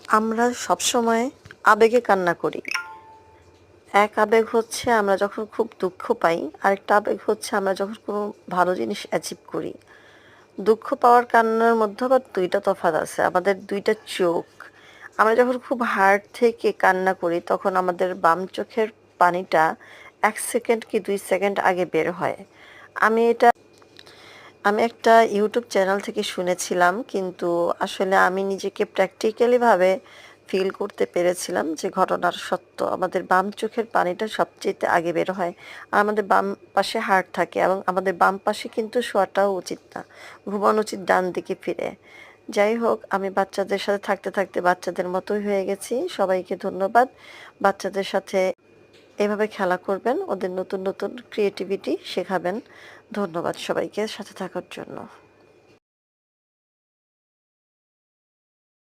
আমরা সবসময় আবেগে কান্না করি। এক আবেগ হচ্ছে আমরা যখন খুব দুঃখ পাই, আরেকটা আবেগ হচ্ছে আমরা যখন কোনো ভালো জিনিস অ্যাচিভ করি। দুঃখ পাওয়ার কান্নার মধ্যে আবার ২ টা তফাৎ আছে। আমাদের ২ টা চোখ। আমরা যখন খুব হার্ট থেকে কান্না করি তখন আমাদের বাম চোখের পানিটা ১ সেকেন্ড কি ২ সেকেন্ড আগে বের হয়। আমি এটা আমি একটা ইউটিউব চ্যানেল থেকে শুনেছিলাম, কিন্তু আসলে আমি নিজেকে প্র্যাকটিক্যালি ভাবে ফিল করতে পেরেছিলাম যে ঘটনার সত্য। আমাদের বাম চোখের পানিটা সবচাইতে আগে বের হয়। আর আমাদের বাম পাশে হার্ট থাকে এবং আমাদের বাম পাশে কিন্তু শোয়াটাও উচিত না। ঘুমানো উচিত ডান দিকে ফিরে। যাই হোক, আমি বাচ্চাদের সাথে থাকতে, থাকতে বাচ্চাদের মতোই হয়ে গেছি। সবাইকে ধন্যবাদ। বাচ্চাদের সাথে এভাবে খেলা করবেন, ওদের নতুন, নতুন ক্রিয়েটিভিটি শেখাবেন। ধন্যবাদ সবাইকে সাথে থাকার জন্য।